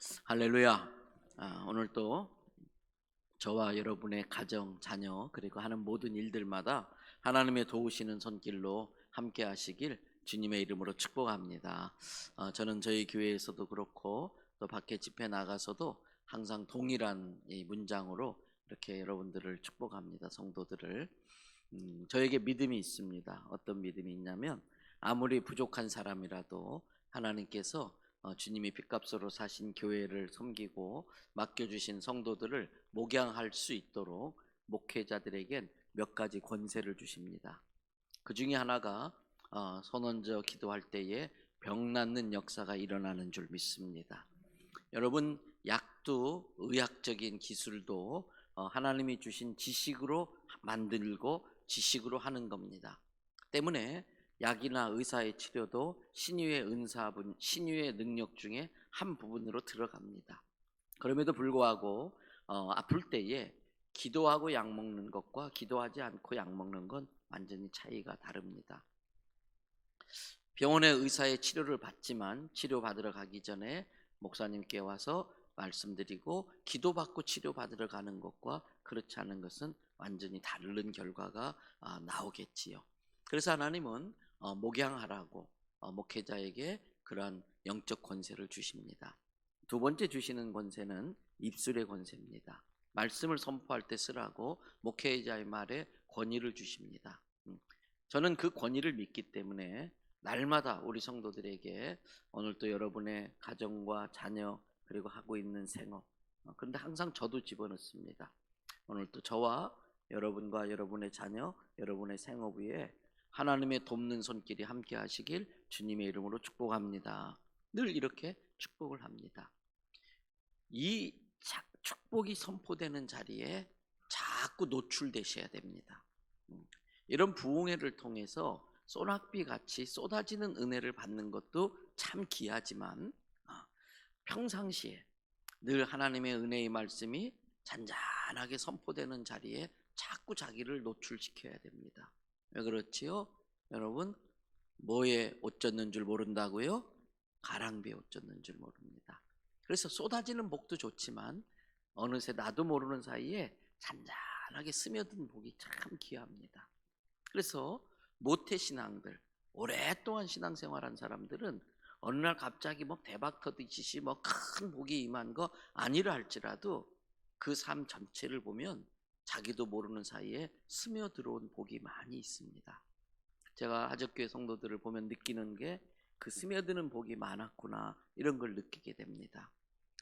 할렐루야. 오늘 또 저와 여러분의 가정, 자녀 그리고 하는 모든 일들마다 하나님의 도우시는 손길로 함께 하시길 주님의 이름으로 축복합니다. 저는 저희 교회에서도 그렇고 또 밖에 집회 나가서도 항상 동일한 이 문장으로 이렇게 여러분들을 축복합니다. 성도들을. 저에게 믿음이 있습니다. 어떤 믿음이 있냐면 아무리 부족한 사람이라도 하나님께서 주님이 핏값으로 사신 교회를 섬기고 맡겨주신 성도들을 목양할 수 있도록 목회자들에겐 몇 가지 권세를 주십니다. 그 중에 하나가 손 얹어 기도할 때에 병 낫는 역사가 일어나는 줄 믿습니다. 여러분, 약도 의학적인 기술도 하나님이 주신 지식으로 만들고 지식으로 하는 겁니다. 때문에 약이나 의사의 치료도 신유의 은사분, 신유의 능력 중에 한 부분으로 들어갑니다. 그럼에도 불구하고 아플 때에 기도하고 약 먹는 것과 기도하지 않고 약 먹는 건 완전히 차이가 다릅니다. 병원의 의사의 치료를 받지만 치료받으러 가기 전에 목사님께 와서 말씀드리고 기도받고 치료받으러 가는 것과 그렇지 않은 것은 완전히 다른 결과가 나오겠지요. 그래서 하나님은 목양하라고 목회자에게 그러한 영적 권세를 주십니다. 두 번째 주시는 권세는 입술의 권세입니다. 말씀을 선포할 때 쓰라고 목회자의 말에 권위를 주십니다. 저는 그 권위를 믿기 때문에 날마다 우리 성도들에게 오늘도 여러분의 가정과 자녀 그리고 하고 있는 생업, 그런데 항상 저도 집어넣습니다. 오늘도 저와 여러분과 여러분의 자녀, 여러분의 생업 위에 하나님의 돕는 손길이 함께 하시길 주님의 이름으로 축복합니다. 늘 이렇게 축복을 합니다. 이 축복이 선포되는 자리에 자꾸 노출되셔야 됩니다. 이런 부흥회를 통해서 소낙비 같이 쏟아지는 은혜를 받는 것도 참 귀하지만 평상시에 늘 하나님의 은혜의 말씀이 잔잔하게 선포되는 자리에 자꾸 자기를 노출시켜야 됩니다. 왜 그렇지요? 여러분, 뭐에 옷 젖는 줄 모른다고요? 가랑비에 옷 젖는 줄 모릅니다. 그래서 쏟아지는 복도 좋지만 어느새 나도 모르는 사이에 잔잔하게 스며든 복이 참 귀합니다. 그래서 모태신앙들, 오랫동안 신앙생활한 사람들은 어느 날 갑자기 뭐 대박 터지듯이 뭐 큰 복이 임한 거 아니라 할지라도 그 삶 전체를 보면 자기도 모르는 사이에 스며들어온 복이 많이 있습니다. 제가 하적교회 성도들을 보면 느끼는 게 그 스며드는 복이 많았구나, 이런 걸 느끼게 됩니다.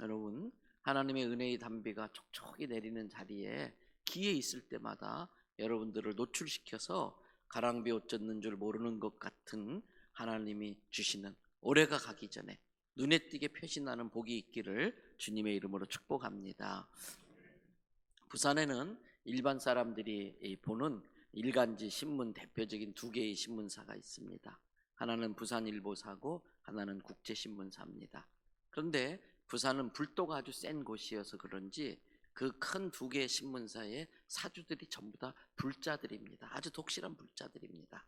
여러분, 하나님의 은혜의 담비가 촉촉히 내리는 자리에 기회 있을 때마다 여러분들을 노출시켜서 가랑비 옷 젖는 줄 모르는 것 같은 하나님이 주시는 올해가 가기 전에 눈에 띄게 표시나는 복이 있기를 주님의 이름으로 축복합니다. 부산에는 일반 사람들이 보는 일간지 신문 대표적인 두 개의 신문사가 있습니다. 하나는 부산일보사고 하나는 국제신문사입니다. 그런데 부산은 불도가 아주 센 곳이어서 그런지 그 큰 두 개의 신문사의 사주들이 전부 다 불자들입니다. 아주 독실한 불자들입니다.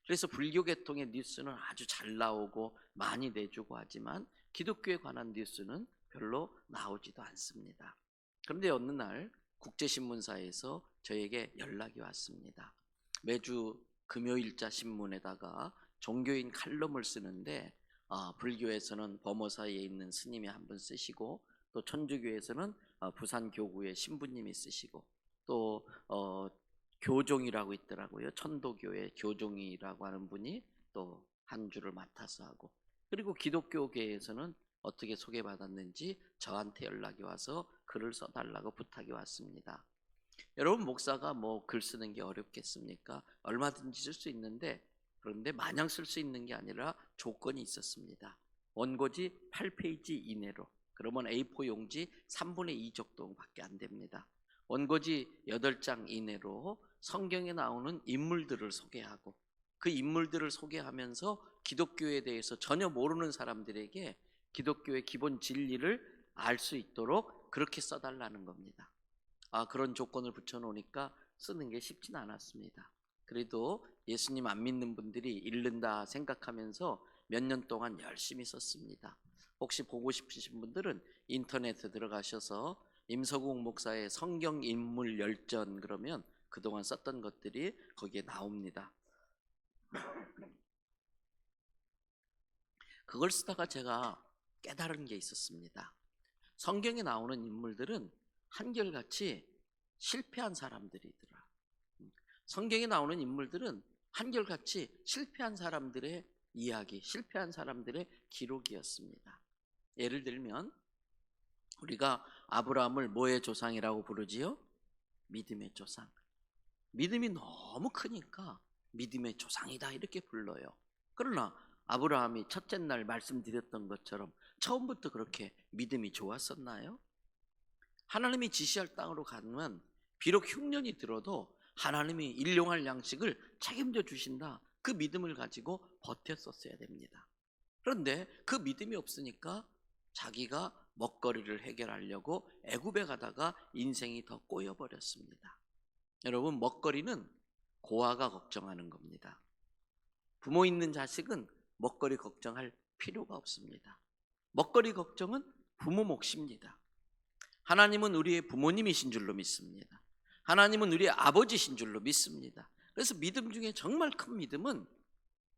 그래서 불교 계통의 뉴스는 아주 잘 나오고 많이 내주고 하지만 기독교에 관한 뉴스는 별로 나오지도 않습니다. 그런데 어느 날 국제신문사에서 저에게 연락이 왔습니다. 매주 금요일자 신문에다가 종교인 칼럼을 쓰는데 불교에서는 범어사에 있는 스님이 한 분 쓰시고 또 천주교에서는 부산 교구의 신부님이 쓰시고 또 교종이라고 있더라고요. 천도교의 교종이라고 하는 분이 또 한 주를 맡아서 하고, 그리고 기독교계에서는 어떻게 소개받았는지 저한테 연락이 와서 글을 써달라고 부탁이 왔습니다. 여러분, 목사가 뭐 글 쓰는 게 어렵겠습니까? 얼마든지 쓸 수 있는데, 그런데 마냥 쓸 수 있는 게 아니라 조건이 있었습니다. 원고지 8페이지 이내로, 그러면 A4 용지 3분의 2 정도밖에 안 됩니다. 원고지 8장 이내로 성경에 나오는 인물들을 소개하고 그 인물들을 소개하면서 기독교에 대해서 전혀 모르는 사람들에게 기독교의 기본 진리를 알 수 있도록 그렇게 써달라는 겁니다. 그런 조건을 붙여놓으니까 쓰는 게 쉽진 않았습니다. 그래도 예수님 안 믿는 분들이 읽는다 생각하면서 몇 년 동안 열심히 썼습니다. 혹시 보고 싶으신 분들은 인터넷에 들어가셔서 임서국 목사의 성경 인물 열전 그러면 그동안 썼던 것들이 거기에 나옵니다. 그걸 쓰다가 제가 깨달은 게 있었습니다. 성경에 나오는 인물들은 한결같이 실패한 사람들이더라. 성경에 나오는 인물들은 한결같이 실패한 사람들의 이야기, 실패한 사람들의 기록이었습니다. 예를 들면 우리가 아브라함을 뭐의 조상이라고 부르지요? 믿음의 조상. 믿음이 너무 크니까 믿음의 조상이다 이렇게 불러요. 그러나 아브라함이 첫째 날 말씀드렸던 것처럼 처음부터 그렇게 믿음이 좋았었나요? 하나님이 지시할 땅으로 가면 비록 흉년이 들어도 하나님이 일용할 양식을 책임져 주신다, 그 믿음을 가지고 버텼었어야 됩니다. 그런데 그 믿음이 없으니까 자기가 먹거리를 해결하려고 애굽에 가다가 인생이 더 꼬여버렸습니다. 여러분, 먹거리는 고아가 걱정하는 겁니다. 부모 있는 자식은 먹거리 걱정할 필요가 없습니다. 먹거리 걱정은 부모 몫입니다. 하나님은 우리의 부모님이신 줄로 믿습니다. 하나님은 우리의 아버지신 줄로 믿습니다. 그래서 믿음 중에 정말 큰 믿음은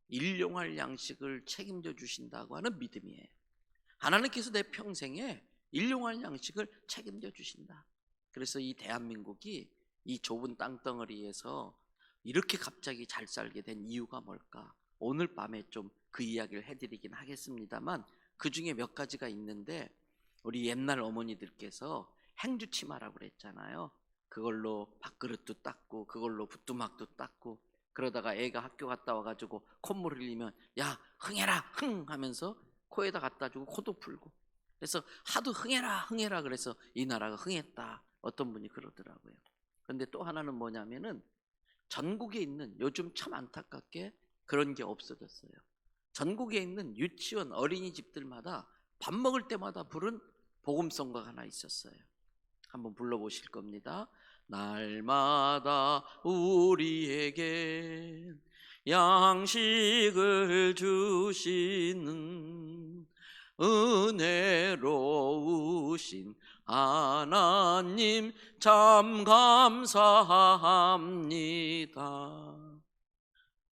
일용할 양식을 책임져 주신다고 하는 믿음이에요. 하나님께서 내 평생에 일용할 양식을 책임져 주신다. 그래서 이 대한민국이 이 좁은 땅덩어리에서 이렇게 갑자기 잘 살게 된 이유가 뭘까? 오늘 밤에 좀 그 이야기를 해드리긴 하겠습니다만 그 중에 몇 가지가 있는데, 우리 옛날 어머니들께서 행주치마라고 그랬잖아요. 그걸로 밥그릇도 닦고 그걸로 부뚜막도 닦고, 그러다가 애가 학교 갔다 와가지고 콧물 흘리면 야 흥해라 흥 하면서 코에다 갖다 주고 코도 풀고, 그래서 하도 흥해라 흥해라 그래서 이 나라가 흥했다, 어떤 분이 그러더라고요. 그런데 또 하나는 뭐냐면은 전국에 있는, 요즘 참 안타깝게 그런 게 없어졌어요. 전국에 있는 유치원 어린이집들마다 밥 먹을 때마다 부른 복음성가가 하나 있었어요. 한번 불러보실 겁니다. 날마다 우리에게 양식을 주시는 은혜로우신 하나님 참 감사합니다.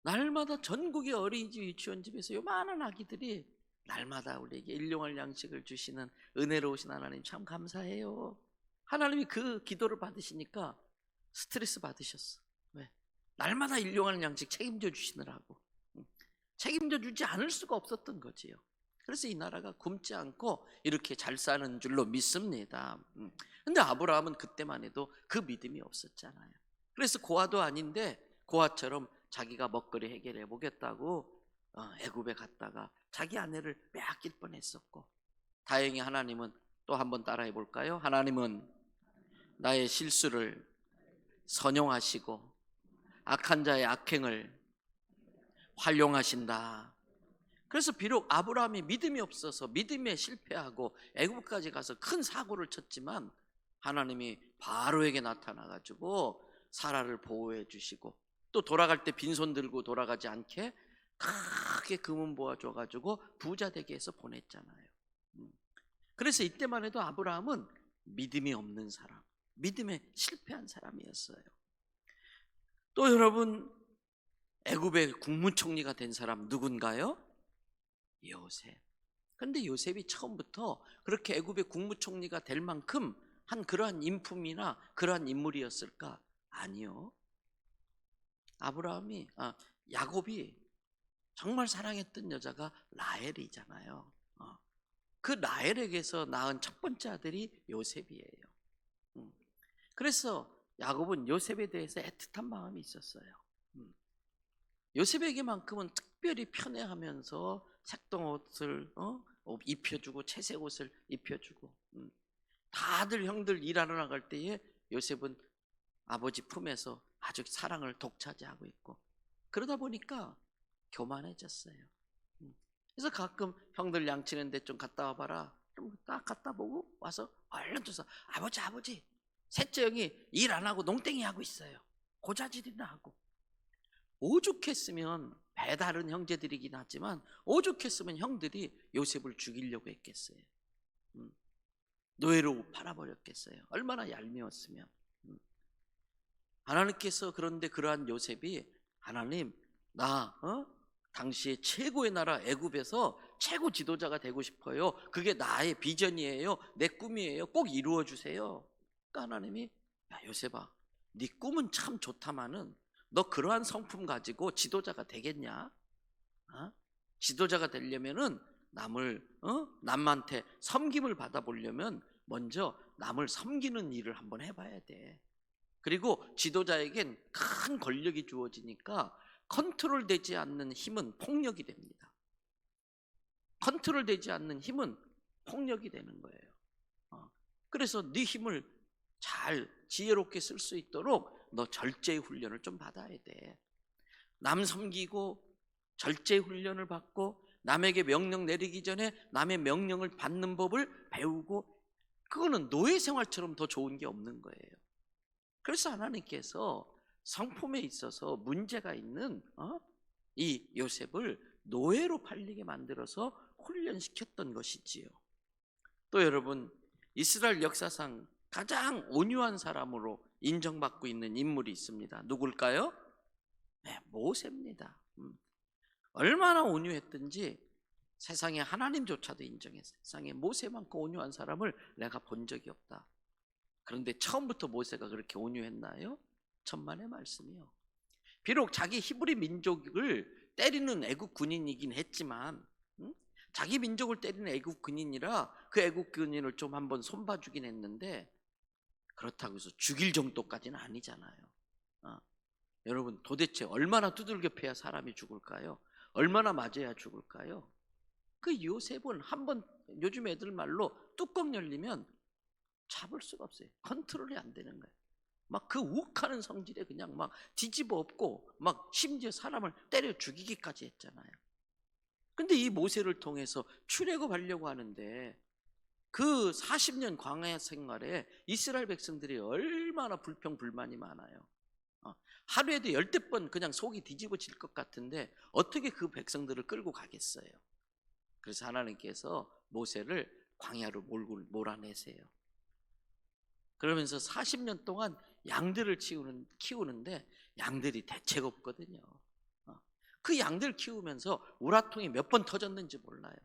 날마다 전국의 어린이집 유치원집에서 요만한 아기들이 날마다 우리에게 일용할 양식을 주시는 은혜로우신 하나님 참 감사해요. 하나님이 그 기도를 받으시니까 스트레스 받으셨어. 왜? 날마다 일용할 양식 책임져 주시느라고. 책임져 주지 않을 수가 없었던 거지요. 그래서 이 나라가 굶지 않고 이렇게 잘 사는 줄로 믿습니다. 근데 아브라함은 그때만 해도 그 믿음이 없었잖아요. 그래서 고아도 아닌데 고아처럼 자기가 먹거리 해결해 보겠다고 애굽에 갔다가 자기 아내를 빼앗길 뻔했었고, 다행히 하나님은 또 한번 따라해 볼까요? 하나님은 나의 실수를 선용하시고 악한 자의 악행을 활용하신다. 그래서 비록 아브라함이 믿음이 없어서 믿음에 실패하고 애굽까지 가서 큰 사고를 쳤지만 하나님이 바로에게 나타나가지고 사라를 보호해 주시고, 또 돌아갈 때 빈손 들고 돌아가지 않게 크게 금은 모아줘가지고 부자 되게 해서 보냈잖아요. 그래서 이때만 해도 아브라함은 믿음이 없는 사람, 믿음에 실패한 사람이었어요. 또 여러분, 애굽의 국무총리가 된 사람 누군가요? 요셉. 그런데 요셉이 처음부터 그렇게 애굽의 국무총리가 될 만큼 한 그러한 인품이나 그러한 인물이었을까? 아니요. 야곱이 정말 사랑했던 여자가 라헬이잖아요. 그 라헬에게서 낳은 첫 번째 아들이 요셉이에요. 그래서 야곱은 요셉에 대해서 애틋한 마음이 있었어요. 요셉에게만큼은 특별히 편애하면서 색동옷을 입혀주고 채색 옷을 입혀주고, 다들 형들 일하러 나갈 때에 요셉은 아버지 품에서 아주 사랑을 독차지하고 있고, 그러다 보니까 교만해졌어요. 그래서 가끔 형들 양치는데 좀 갔다 와봐라, 좀 딱 갔다 보고 와서 얼른 줘서 아버지 셋째 형이 일 안 하고 농땡이 하고 있어요. 고자질이나 하고. 오죽했으면 배다른 형제들이긴 하지만 오죽했으면 형들이 요셉을 죽이려고 했겠어요. 노예로 팔아버렸겠어요. 얼마나 얄미웠으면. 하나님께서 그런데 그러한 요셉이 하나님 나 당시에 최고의 나라 애굽에서 최고 지도자가 되고 싶어요. 그게 나의 비전이에요. 내 꿈이에요. 꼭 이루어 주세요. 그러니까 하나님이 야 요셉아 네 꿈은 참 좋다마는 너 그러한 성품 가지고 지도자가 되겠냐? 지도자가 되려면은 남한테 섬김을 받아보려면 먼저 남을 섬기는 일을 한번 해봐야 돼. 그리고 지도자에겐 큰 권력이 주어지니까 컨트롤되지 않는 힘은 폭력이 됩니다. 컨트롤되지 않는 힘은 폭력이 되는 거예요. 그래서 네 힘을 잘 지혜롭게 쓸 수 있도록 너 절제의 훈련을 좀 받아야 돼. 남 섬기고 절제의 훈련을 받고 남에게 명령 내리기 전에 남의 명령을 받는 법을 배우고, 그거는 노예 생활처럼 더 좋은 게 없는 거예요. 그래서 하나님께서 성품에 있어서 문제가 있는 이 요셉을 노예로 팔리게 만들어서 훈련시켰던 것이지요. 또 여러분, 이스라엘 역사상 가장 온유한 사람으로 인정받고 있는 인물이 있습니다. 누굴까요? 네, 모세입니다. 얼마나 온유했든지 세상에 하나님조차도 인정했어요. 세상에 모세만큼 온유한 사람을 내가 본 적이 없다. 그런데 처음부터 모세가 그렇게 온유했나요? 천만의 말씀이요. 비록 자기 히브리 민족을 때리는 애국 군인이긴 했지만 자기 민족을 때리는 애국 군인이라 그 애국 군인을 좀 한번 손봐주긴 했는데, 그렇다고 해서 죽일 정도까지는 아니잖아요. 여러분 도대체 얼마나 두들겨 패야 사람이 죽을까요? 얼마나 맞아야 죽을까요? 그 요셉은 한번 요즘 애들 말로 뚜껑 열리면 잡을 수가 없어요. 컨트롤이 안 되는 거예요. 막 그 욱하는 성질에 그냥 막 뒤집어 엎고 막 심지어 사람을 때려 죽이기까지 했잖아요. 근데 이 모세를 통해서 출애굽하려고 하는데 그 40년 광야 생활에 이스라엘 백성들이 얼마나 불평불만이 많아요. 하루에도 10번 그냥 속이 뒤집어질 것 같은데 어떻게 그 백성들을 끌고 가겠어요? 그래서 하나님께서 모세를 광야로 몰아내세요. 그러면서 40년 동안 양들을 키우는데 양들이 대책 없거든요. 그 양들 키우면서 우라통이 몇 번 터졌는지 몰라요.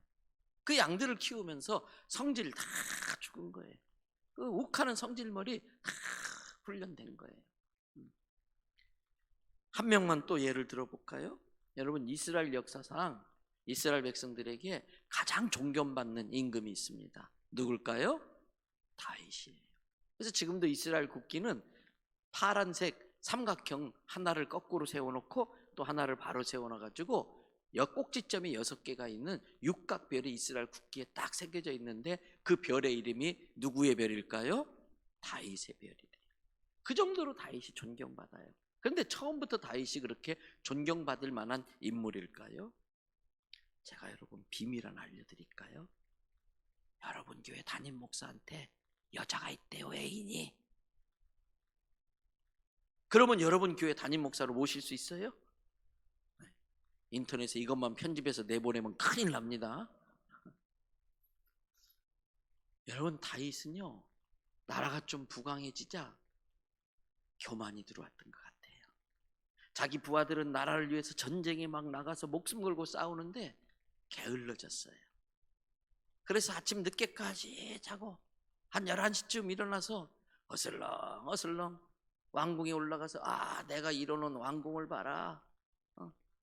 그 양들을 키우면서 성질 다 죽은 거예요. 그 욱하는 성질머리 다 훈련된 거예요. 한 명만 또 예를 들어볼까요? 여러분 이스라엘 역사상 이스라엘 백성들에게 가장 존경받는 임금이 있습니다. 누굴까요? 다윗이에요. 그래서 지금도 이스라엘 국기는 파란색 삼각형 하나를 거꾸로 세워놓고 또 하나를 바로 세워놔가지고 꼭지점이 6개가 있는 육각별이 이스라엘 국기에 딱 새겨져 있는데 그 별의 이름이 누구의 별일까요? 다윗의 별이래요. 그 정도로 다윗이 존경받아요. 그런데 처음부터 다윗이 그렇게 존경받을 만한 인물일까요? 제가 여러분 비밀 하나 알려드릴까요? 여러분 교회 담임 목사한테 여자가 있대요, 애인이. 그러면 여러분 교회 담임 목사로 모실 수 있어요? 인터넷에 이것만 편집해서 내보내면 큰일 납니다. 여러분 다윗은요, 나라가 좀 부강해지자 교만이 들어왔던 것 같아요. 자기 부하들은 나라를 위해서 전쟁에 막 나가서 목숨 걸고 싸우는데 게을러졌어요. 그래서 아침 늦게까지 자고 한 11시쯤 일어나서 어슬렁 왕궁에 올라가서 내가 이뤄놓은 왕궁을 봐라.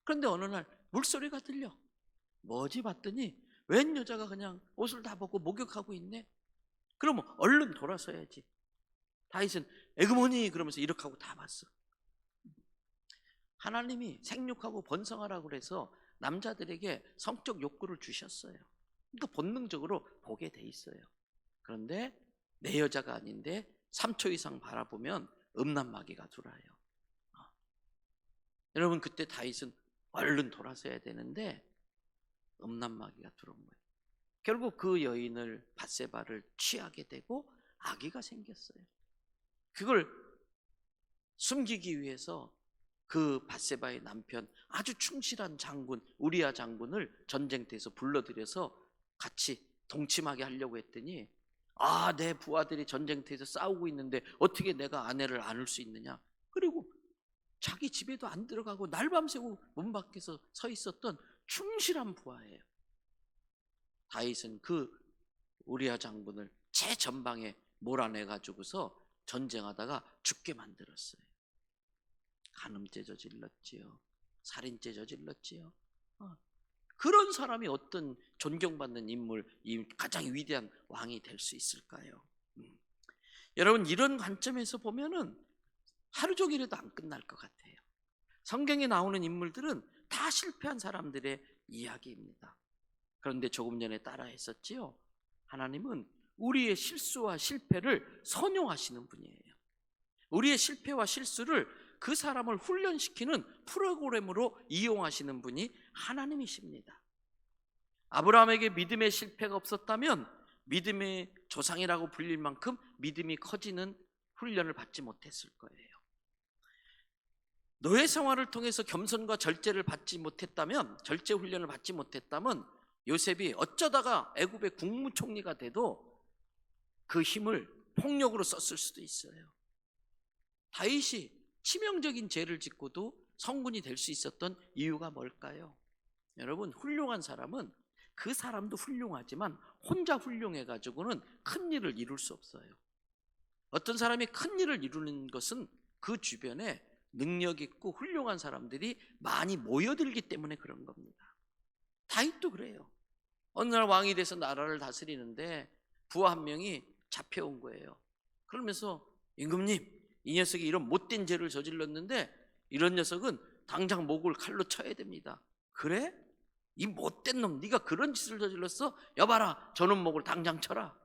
그런데 어느 날 물소리가 들려. 뭐지 봤더니 웬 여자가 그냥 옷을 다 벗고 목욕하고 있네. 그러면 얼른 돌아서야지. 다윗은 에그머니 그러면서 이렇게 하고 다 봤어. 하나님이 생육하고 번성하라고 그래서 남자들에게 성적 욕구를 주셨어요. 그러니까 본능적으로 보게 돼 있어요. 그런데 내 여자가 아닌데 3초 이상 바라보면 음란마귀가 들어와요. 여러분 그때 다윗은 얼른 돌아서야 되는데 음란마귀가 들어온 거예요. 결국 그 여인을 밧세바를 취하게 되고 아기가 생겼어요. 그걸 숨기기 위해서 그 밧세바의 남편 아주 충실한 장군 우리야 장군을 전쟁터에서 불러들여서 같이 동침하게 하려고 했더니 내 부하들이 전쟁터에서 싸우고 있는데 어떻게 내가 아내를 안을 수 있느냐. 그리고 자기 집에도 안 들어가고 날밤새고 문 밖에서 서 있었던 충실한 부하예요. 다윗은 그 우리야 장군을 제 전방에 몰아내가지고서 전쟁하다가 죽게 만들었어요. 간음죄 저질렀지요. 살인죄 저질렀지요. 그런 사람이 어떤 존경받는 인물, 이 가장 위대한 왕이 될 수 있을까요? 여러분, 이런 관점에서 보면은 하루 종일에도 안 끝날 것 같아요. 성경에 나오는 인물들은 다 실패한 사람들의 이야기입니다. 그런데 조금 전에 따라했었지요. 하나님은 우리의 실수와 실패를 선용하시는 분이에요. 우리의 실패와 실수를 그 사람을 훈련시키는 프로그램으로 이용하시는 분이 하나님이십니다. 아브라함에게 믿음의 실패가 없었다면 믿음의 조상이라고 불릴 만큼 믿음이 커지는 훈련을 받지 못했을 거예요. 노예 생활을 통해서 겸손과 절제를 받지 못했다면, 절제 훈련을 받지 못했다면 요셉이 어쩌다가 애굽의 국무총리가 돼도 그 힘을 폭력으로 썼을 수도 있어요. 다윗이 치명적인 죄를 짓고도 성군이 될 수 있었던 이유가 뭘까요? 여러분, 훌륭한 사람은 그 사람도 훌륭하지만 혼자 훌륭해가지고는 큰 일을 이룰 수 없어요. 어떤 사람이 큰 일을 이루는 것은 그 주변에 능력 있고 훌륭한 사람들이 많이 모여들기 때문에 그런 겁니다. 다윗도 그래요. 어느 날 왕이 돼서 나라를 다스리는데 부하 한 명이 잡혀온 거예요. 그러면서 임금님, 이 녀석이 이런 못된 죄를 저질렀는데 이런 녀석은 당장 목을 칼로 쳐야 됩니다. 그래? 이 못된 놈, 네가 그런 짓을 저질렀어? 여봐라, 저놈 목을 당장 쳐라.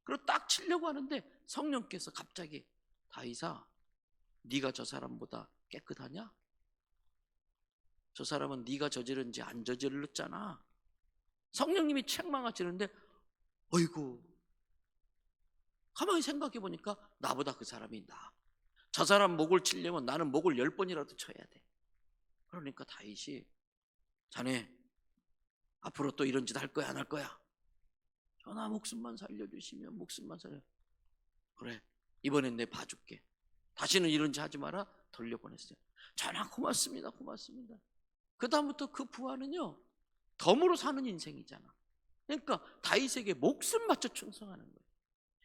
그리고 딱 치려고 하는데 성령께서 갑자기 다윗아, 네가 저 사람보다 깨끗하냐? 저 사람은 네가 저지른 죄 안 저질렀잖아. 성령님이 책망하시는데 어이구, 가만히 생각해 보니까 나보다 그 사람이 나아. 저 사람 목을 치려면 나는 목을 10번이라도 쳐야 돼. 그러니까 다윗이 자네 앞으로 또 이런 짓 할 거야 안 할 거야? 전하 목숨만 살려주시면 목숨만 살려. 그래, 이번엔 내 봐줄게. 다시는 이런 짓 하지 마라. 돌려보냈어요. 전하 고맙습니다. 고맙습니다. 그 다음부터 그 부하는요 덤으로 사는 인생이잖아. 그러니까 다윗에게 목숨 바쳐 충성하는 거예요.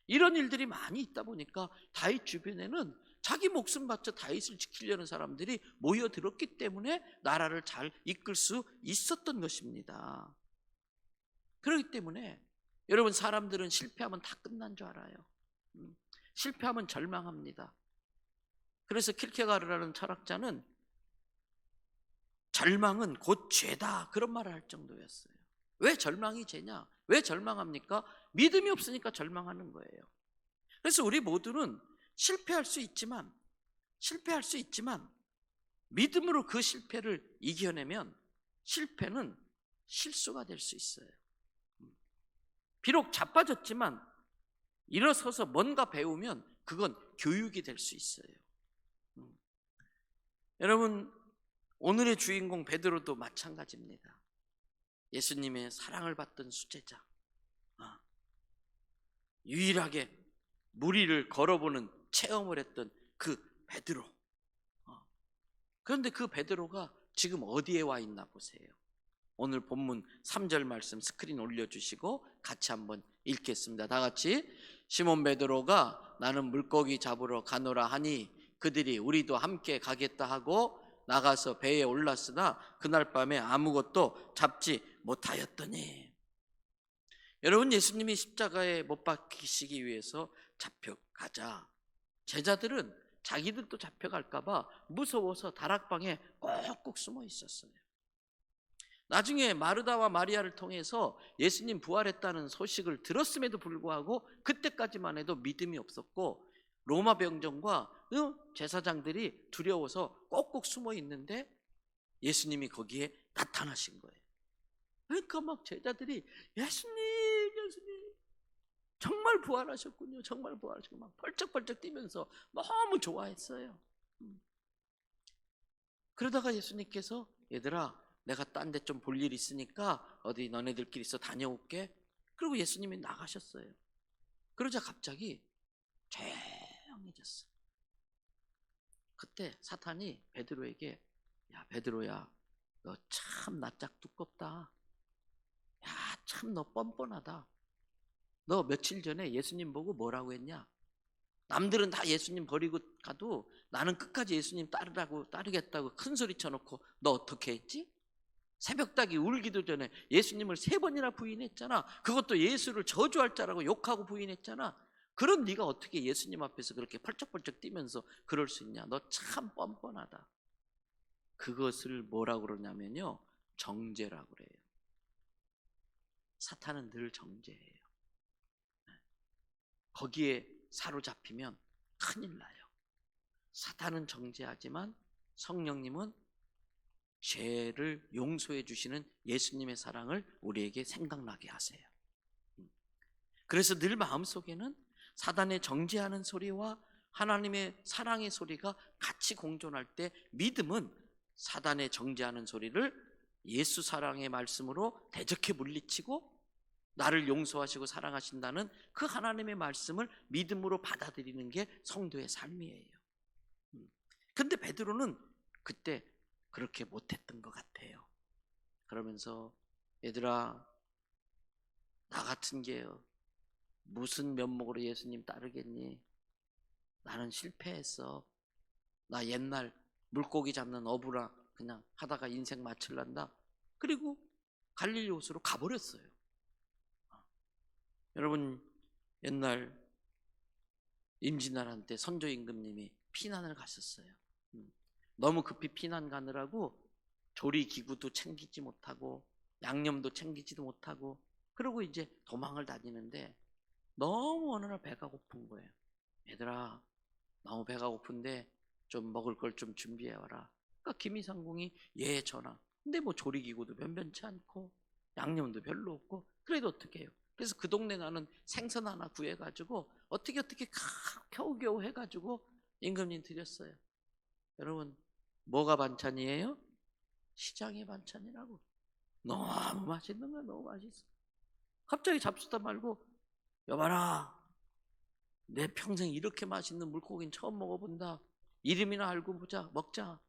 이런 일들이 많이 있다 보니까 다윗 주변에는 자기 목숨 바쳐 다윗을 지키려는 사람들이 모여들었기 때문에 나라를 잘 이끌 수 있었던 것입니다. 그렇기 때문에 여러분, 사람들은 실패하면 다 끝난 줄 알아요. 실패하면 절망합니다. 그래서 킬케가르라는 철학자는 절망은 곧 죄다, 그런 말을 할 정도였어요. 왜 절망이 죄냐? 왜 절망합니까? 믿음이 없으니까 절망하는 거예요. 그래서 우리 모두는 실패할 수 있지만 믿음으로 그 실패를 이겨내면 실패는 실수가 될 수 있어요. 비록 자빠졌지만 일어서서 뭔가 배우면 그건 교육이 될 수 있어요. 여러분, 오늘의 주인공 베드로도 마찬가지입니다. 예수님의 사랑을 받던 수제자, 유일하게 무리를 걸어보는 체험을 했던 그 베드로. 그런데 그 베드로가 지금 어디에 와 있나 보세요. 오늘 본문 3절 말씀 스크린 올려주시고 같이 한번 읽겠습니다. 다 같이. 시몬 베드로가 나는 물고기 잡으러 가노라 하니 그들이 우리도 함께 가겠다 하고 나가서 배에 올랐으나 그날 밤에 아무것도 잡지 못하였더니. 여러분, 예수님이 십자가에 못 박히시기 위해서 잡혀가자 제자들은 자기들도 잡혀갈까 봐 무서워서 다락방에 꼭꼭 숨어 있었어요. 나중에 마르다와 마리아를 통해서 예수님 부활했다는 소식을 들었음에도 불구하고 그때까지만 해도 믿음이 없었고 로마 병정과 제사장들이 두려워서 꼭꼭 숨어 있는데 예수님이 거기에 나타나신 거예요. 그러니까 막 제자들이 예수님 정말 부활하셨군요. 정말 부활하셨고 막 펄쩍펄쩍 뛰면서 너무 좋아했어요. 그러다가 예수님께서 얘들아 내가 딴 데 좀 볼 일 있으니까 어디 너네들끼리 있어 다녀올게. 그리고 예수님이 나가셨어요. 그러자 갑자기 조용해졌어요. 그때 사탄이 베드로에게 야 베드로야 너 참 낯짝 두껍다. 야 참 너 뻔뻔하다. 너 며칠 전에 예수님 보고 뭐라고 했냐? 남들은 다 예수님 버리고 가도 나는 끝까지 예수님 따르겠다고 큰 소리 쳐놓고 너 어떻게 했지? 새벽닭이 울기도 전에 예수님을 3번이나 부인했잖아. 그것도 예수를 저주할 자라고 욕하고 부인했잖아. 그런 네가 어떻게 예수님 앞에서 그렇게 펄쩍펄쩍 뛰면서 그럴 수 있냐? 너 참 뻔뻔하다. 그것을 뭐라고 그러냐면요, 정죄라고 그래요. 사탄은 늘 정죄예요. 거기에 사로잡히면 큰일 나요. 사탄은 정죄하지만 성령님은 죄를 용서해 주시는 예수님의 사랑을 우리에게 생각나게 하세요. 그래서 늘 마음속에는 사단의 정죄하는 소리와 하나님의 사랑의 소리가 같이 공존할 때 믿음은 사단의 정죄하는 소리를 예수 사랑의 말씀으로 대적해 물리치고 나를 용서하시고 사랑하신다는 그 하나님의 말씀을 믿음으로 받아들이는 게 성도의 삶이에요. 근데 베드로는 그때 그렇게 못했던 것 같아요. 그러면서 얘들아 나 같은 게요 무슨 면목으로 예수님 따르겠니? 나는 실패했어. 나 옛날 물고기 잡는 어부라 그냥 하다가 인생 마칠란다. 그리고 갈릴리 호수로 가버렸어요. 여러분 옛날 임진왜란 때 선조 임금님이 피난을 갔었어요. 너무 급히 피난 가느라고 조리기구도 챙기지 못하고 양념도 챙기지도 못하고 그러고 이제 도망을 다니는데 너무 어느 날 배가 고픈 거예요. 얘들아 너무 배가 고픈데 좀 먹을 걸 좀 준비해 와라. 그러니까 김이상궁이 예 전하. 근데 뭐 조리기구도 변변치 않고 양념도 별로 없고 그래도 어떻게 해요? 그래서 그 동네 나는 생선 하나 구해가지고 어떻게 겨우겨우 해가지고 임금님 드렸어요. 여러분 뭐가 반찬이에요? 시장의 반찬이라고. 너무 맛있는 거야. 너무 맛있어. 갑자기 잡수다 말고 여봐라 내 평생 이렇게 맛있는 물고기는 처음 먹어본다. 이름이나 알고 보자. 먹자.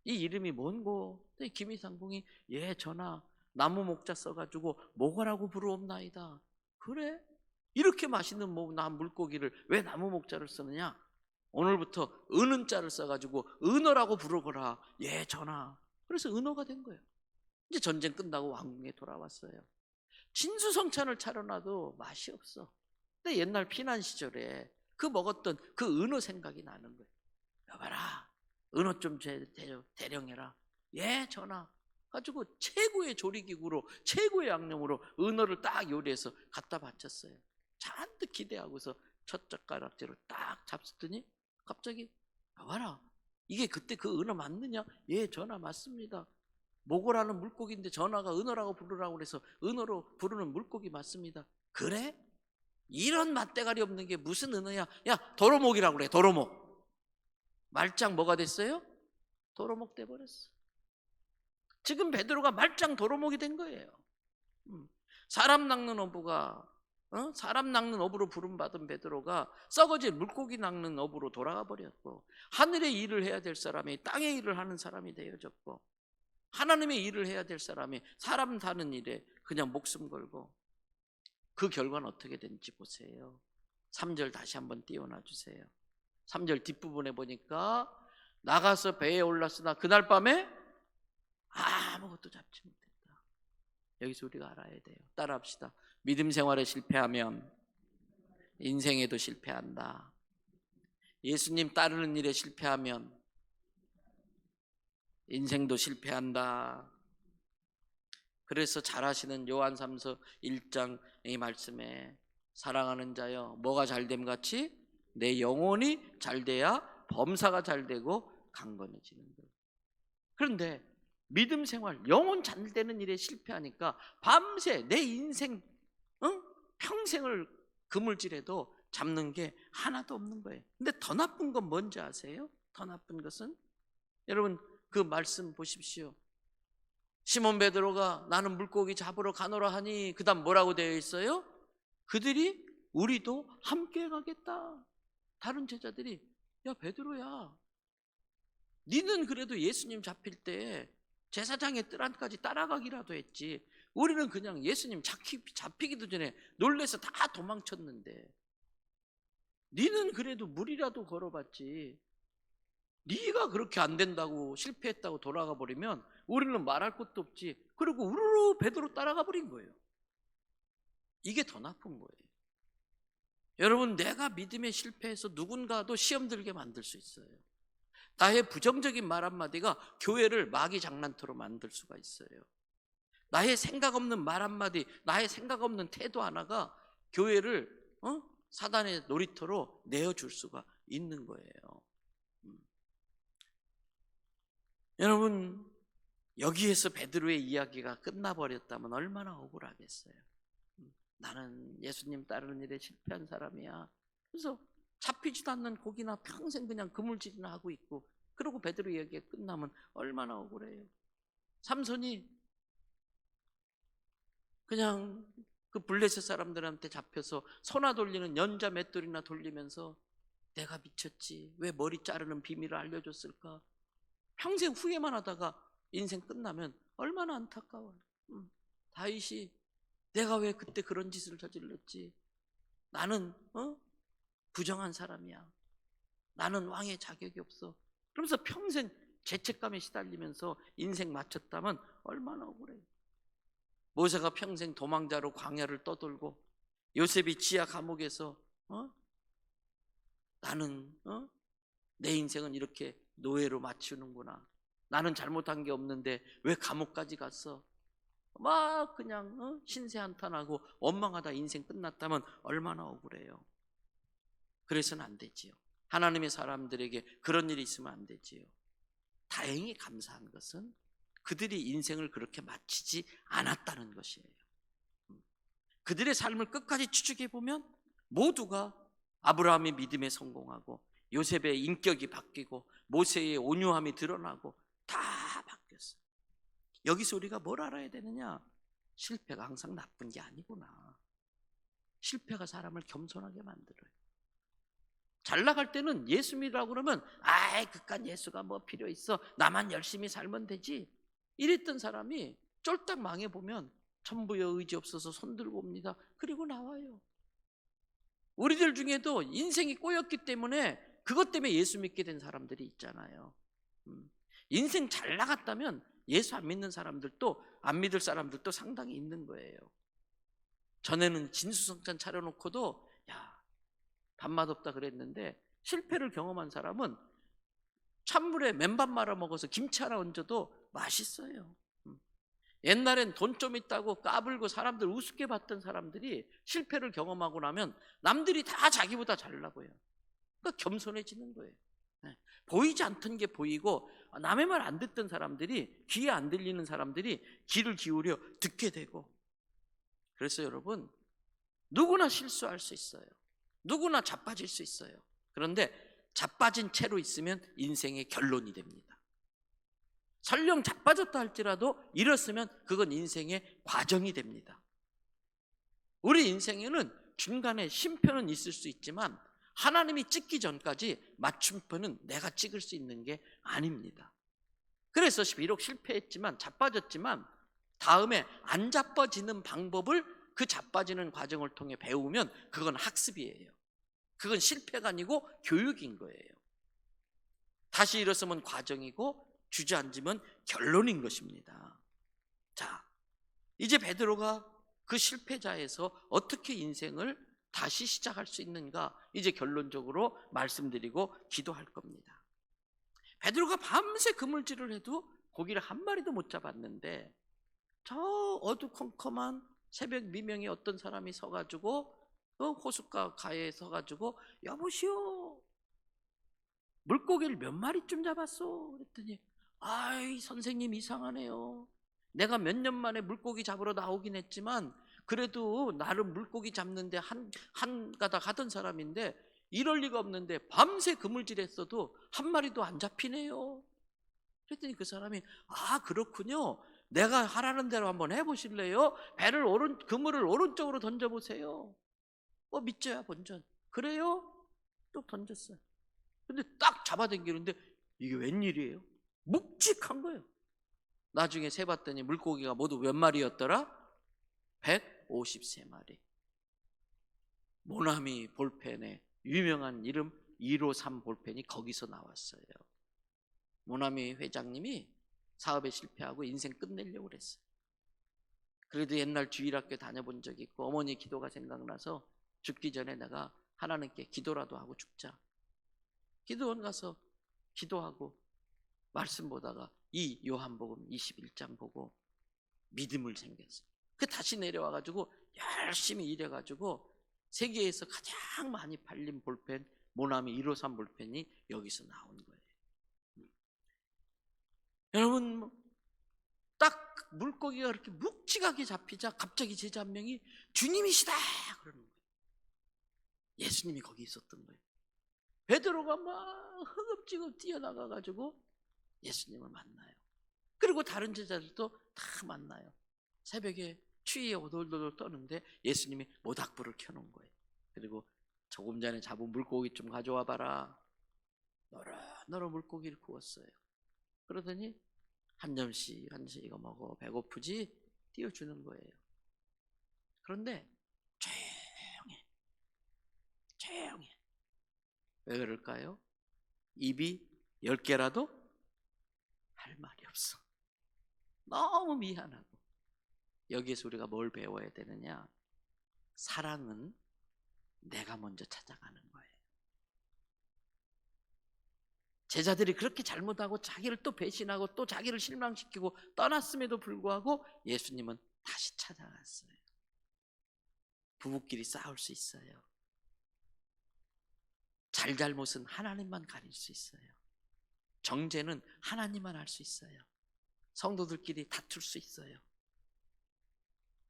이 이름이 뭔고? 김이상궁이 예 전하 나무 목자 써가지고 목어라고 부르옵나이다. 그래? 이렇게 맛있는 물고기를 왜 나무 목자를 쓰느냐? 오늘부터 은은자를 써가지고 은어라고 부르거라. 예 전하. 그래서 은어가 된 거예요. 이제 전쟁 끝나고 왕궁에 돌아왔어요. 진수성찬을 차려놔도 맛이 없어. 근데 옛날 피난 시절에 그 먹었던 그 은어 생각이 나는 거예요. 여봐라 은어 좀 대령해라. 예 전하. 가지고 최고의 조리기구로 최고의 양념으로 은어를 딱 요리해서 갖다 바쳤어요. 잔뜩 기대하고서 첫 젓가락질을 딱 잡수더니 갑자기 여봐라 이게 그때 그 은어 맞느냐? 예 전하 맞습니다. 모고라는 물고기인데 전하가 은어라고 부르라고 그래서 은어로 부르는 물고기 맞습니다. 그래? 이런 맛대가리 없는 게 무슨 은어야? 야 도로목이라고 그래. 도로목. 말짱 뭐가 됐어요? 도로목 돼버렸어. 지금 베드로가 말짱 도로목이 된 거예요. 사람 낚는 어부가 사람 낚는 어부로 부름받은 베드로가 썩어진 물고기 낚는 어부로 돌아가 버렸고 하늘의 일을 해야 될 사람이 땅의 일을 하는 사람이 되어졌고 하나님의 일을 해야 될 사람이 사람 사는 일에 그냥 목숨 걸고 그 결과는 어떻게 된지 보세요. 3절 다시 한번 띄워놔 주세요. 3절 뒷부분에 보니까 나가서 배에 올랐으나 그날 밤에 아무것도 잡지 못했다. 여기서 우리가 알아야 돼요. 따라합시다. 믿음 생활에 실패하면 인생에도 실패한다. 예수님 따르는 일에 실패하면 인생도 실패한다. 그래서 잘 아시는 요한 3서 1장 이 말씀에 사랑하는 자여 뭐가 잘됨 같이 내 영혼이 잘돼야 범사가 잘되고 강건해지는 것. 그런데 믿음 생활 영혼 잘되는 일에 실패하니까 밤새 내 인생 평생을 그물질해도 잡는 게 하나도 없는 거예요. 근데 더 나쁜 건 뭔지 아세요? 더 나쁜 것은 여러분 그 말씀 보십시오. 시몬 베드로가 나는 물고기 잡으러 가노라 하니 그 다음 뭐라고 되어 있어요? 그들이 우리도 함께 가겠다. 다른 제자들이 야 베드로야, 니는 그래도 예수님 잡힐 때 제사장의 뜰 안까지 따라가기라도 했지. 우리는 그냥 예수님 잡히기도 전에 놀래서 다 도망쳤는데 니는 그래도 물이라도 걸어봤지. 네가 그렇게 안 된다고 실패했다고 돌아가 버리면 우리는 말할 것도 없지. 그리고 우르르 베드로 따라가 버린 거예요. 이게 더 나쁜 거예요. 여러분, 내가 믿음에 실패해서 누군가도 시험 들게 만들 수 있어요. 나의 부정적인 말 한마디가 교회를 마귀 장난터로 만들 수가 있어요. 나의 생각 없는 말 한마디, 나의 생각 없는 태도 하나가 교회를 사단의 놀이터로 내어줄 수가 있는 거예요. 여러분, 여기에서 베드로의 이야기가 끝나버렸다면 얼마나 억울하겠어요. 나는 예수님 따르는 일에 실패한 사람이야. 그래서 잡히지도 않는 고기나 평생 그냥 그물질이나 하고 있고, 그러고 베드로 이야기가 끝나면 얼마나 억울해요. 삼손이 그냥 그 블레셋 사람들한테 잡혀서 소나 돌리는 연자 맷돌이나 돌리면서 내가 미쳤지, 왜 머리 자르는 비밀을 알려줬을까, 평생 후회만 하다가 인생 끝나면 얼마나 안타까워요. 다윗이 내가 왜 그때 그런 짓을 저질렀지, 나는 부정한 사람이야, 나는 왕의 자격이 없어, 그러면서 평생 죄책감에 시달리면서 인생 마쳤다면 얼마나 억울해요. 모세가 평생 도망자로 광야를 떠돌고 요셉이 지하 감옥에서 나는 내 인생은 이렇게 노예로 마치는구나, 나는 잘못한 게 없는데 왜 감옥까지 갔어, 막 그냥 신세한탄하고 원망하다 인생 끝났다면 얼마나 억울해요. 그래서는 안 되지요. 하나님의 사람들에게 그런 일이 있으면 안 되지요. 다행히 감사한 것은 그들이 인생을 그렇게 마치지 않았다는 것이에요. 그들의 삶을 끝까지 추적해 보면 모두가 아브라함의 믿음에 성공하고 요셉의 인격이 바뀌고 모세의 온유함이 드러나고 다 바뀌었어요. 여기서 우리가 뭘 알아야 되느냐? 실패가 항상 나쁜 게 아니구나. 실패가 사람을 겸손하게 만들어요. 잘 나갈 때는 예수 믿으라고 그러면 아이 그깟 예수가 뭐 필요 있어, 나만 열심히 살면 되지, 이랬던 사람이 쫄딱 망해보면 천부여 의지 없어서 손들고 옵니다. 그리고 나와요. 우리들 중에도 인생이 꼬였기 때문에 그것 때문에 예수 믿게 된 사람들이 있잖아요. 인생 잘 나갔다면 예수 안 믿는 사람들도, 안 믿을 사람들도 상당히 있는 거예요. 전에는 진수성찬 차려놓고도 야 밥맛 없다 그랬는데 실패를 경험한 사람은 찬물에 맨밥 말아 먹어서 김치 하나 얹어도 맛있어요. 옛날엔 돈 좀 있다고 까불고 사람들 우습게 봤던 사람들이 실패를 경험하고 나면 남들이 다 자기보다 잘나고요. 그러니까 겸손해지는 거예요. 보이지 않던 게 보이고 남의 말 안 듣던 사람들이, 귀에 안 들리는 사람들이 귀를 기울여 듣게 되고. 그래서 여러분, 누구나 실수할 수 있어요. 누구나 자빠질 수 있어요. 그런데 자빠진 채로 있으면 인생의 결론이 됩니다. 설령 자빠졌다 할지라도 이렇으면 그건 인생의 과정이 됩니다. 우리 인생에는 중간에 쉼표는 있을 수 있지만 하나님이 찍기 전까지 맞춤표는 내가 찍을 수 있는 게 아닙니다. 그래서 비록 실패했지만, 자빠졌지만 다음에 안 자빠지는 방법을 그 자빠지는 과정을 통해 배우면 그건 학습이에요. 그건 실패가 아니고 교육인 거예요. 다시 일어서면 과정이고 주저앉으면 결론인 것입니다. 자, 이제 베드로가 그 실패자에서 어떻게 인생을 다시 시작할 수 있는가, 이제 결론적으로 말씀드리고 기도할 겁니다. 베드로가 밤새 그물질을 해도 고기를 한 마리도 못 잡았는데 저 어두컴컴한 새벽 미명에 어떤 사람이 서가지고 호숫가 가에 서가지고 여보시오, 물고기를 몇 마리쯤 잡았어? 그랬더니 아이 선생님 이상하네요. 내가 몇 년 만에 물고기 잡으러 나오긴 했지만 그래도 나름 물고기 잡는데 한 가닥 하던 사람인데 이럴 리가 없는데 밤새 그물질했어도 한 마리도 안 잡히네요. 그랬더니 그 사람이 아 그렇군요. 내가 하라는 대로 한번 해보실래요? 그물을 오른쪽으로 던져보세요. 믿져야 본전. 그래요? 또 던졌어요. 근데 딱 잡아당기는데 이게 웬일이에요? 묵직한 거예요. 나중에 세봤더니 물고기가 모두 몇 마리였더라? 153마리. 모나미 볼펜의 유명한 이름 153 볼펜이 거기서 나왔어요. 모나미 회장님이 사업에 실패하고 인생 끝내려고 그랬어요. 그래도 옛날 주일학교 다녀본 적이 있고 어머니 기도가 생각나서 죽기 전에 내가 하나님께 기도라도 하고 죽자. 기도원 가서 기도하고 말씀 보다가 이 요한복음 21장 보고 믿음을 생겼어요. 다시 내려와가지고 열심히 일해가지고 세계에서 가장 많이 팔린 볼펜 모나미 153 볼펜이 여기서 나온 거예요. 여러분 딱 물고기가 그렇게 묵직하게 잡히자 갑자기 제자 한 명이 주님이시다 그러는 거예요. 예수님이 거기 있었던 거예요. 베드로가 막 허겁지겁 뛰어나가가지고 예수님을 만나요. 그리고 다른 제자들도 다 만나요. 새벽에 추위에 오돌오돌 떠는데 예수님이 모닥불을 켜놓은 거예요. 그리고 조금 전에 잡은 물고기 좀 가져와 봐라. 너로 물고기를 구웠어요. 그러더니 한 점씩 한 점씩 이거 먹어. 배고프지? 띄워주는 거예요. 그런데 조용해. 왜 그럴까요? 입이 10개라도 할 말이 없어. 너무 미안하고. 여기에서 우리가 뭘 배워야 되느냐? 사랑은 내가 먼저 찾아가는 거예요. 제자들이 그렇게 잘못하고 자기를 또 배신하고 또 자기를 실망시키고 떠났음에도 불구하고 예수님은 다시 찾아갔어요. 부부끼리 싸울 수 있어요. 잘잘못은 하나님만 가릴 수 있어요. 정죄는 하나님만 할 수 있어요. 성도들끼리 다툴 수 있어요.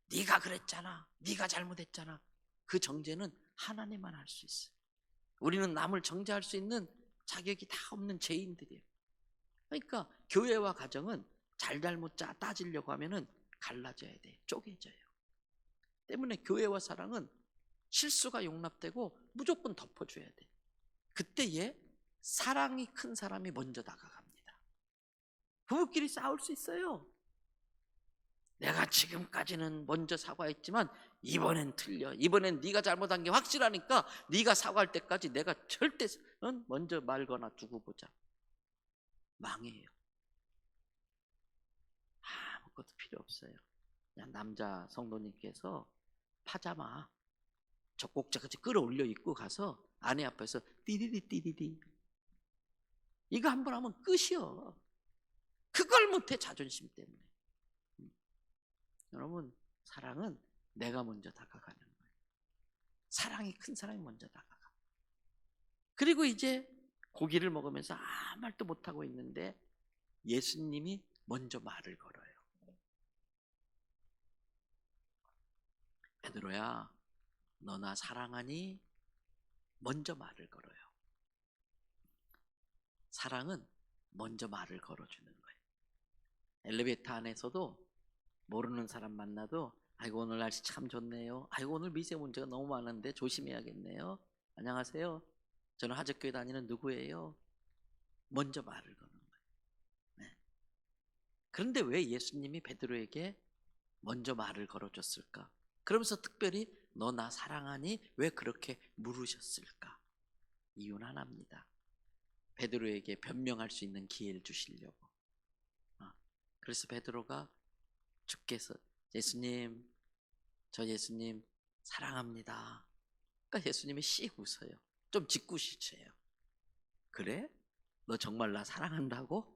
네가 그랬잖아. 네가 잘못했잖아. 그 정죄는 하나님만 할 수 있어요. 우리는 남을 정죄할 수 있는 자격이 다 없는 죄인들이에요. 그러니까 교회와 가정은 잘잘못 따지려고 하면은 갈라져야 돼. 쪼개져요. 때문에 교회와 사랑은 실수가 용납되고 무조건 덮어줘야 돼. 그때에 사랑이 큰 사람이 먼저 다가갑니다. 부부끼리 싸울 수 있어요. 내가 지금까지는 먼저 사과했지만 이번엔 틀려. 이번엔 네가 잘못한 게 확실하니까 네가 사과할 때까지 내가 절대 먼저 말거나 두고 보자. 망해요. 아무것도 필요 없어요. 그냥 남자 성도님께서 파자마 젖꼭지까지 끌어올려 입고 가서 아내 앞에서 띠디디 이거 한 번 하면 끝이요. 그걸 못해. 자존심 때문에. 여러분 사랑은 내가 먼저 다가가는 거예요. 사랑이 큰 사람이 먼저 다가가. 그리고 이제 고기를 먹으면서 아무 말도 못하고 있는데 예수님이 먼저 말을 걸어요. 베드로야, 너 나 사랑하니? 먼저 말을 걸어요. 사랑은 먼저 말을 걸어주는 거예요. 엘리베이터 안에서도 모르는 사람 만나도 아이고 오늘 날씨 참 좋네요. 아이고 오늘 미세먼지가 너무 많은데 조심해야겠네요. 안녕하세요. 저는 하적교회 다니는 누구예요? 먼저 말을 거는 거예요. 네. 그런데 왜 예수님이 베드로에게 먼저 말을 걸어줬을까? 그러면서 특별히 너 나 사랑하니 왜 그렇게 물으셨을까? 이유는 하나입니다. 베드로에게 변명할 수 있는 기회를 주시려고. 그래서 베드로가 주께서 예수님, 저 예수님 사랑합니다. 그러니까 예수님이 씩 웃어요. 좀 짓궂으셔요. 그래? 너 정말 나 사랑한다고?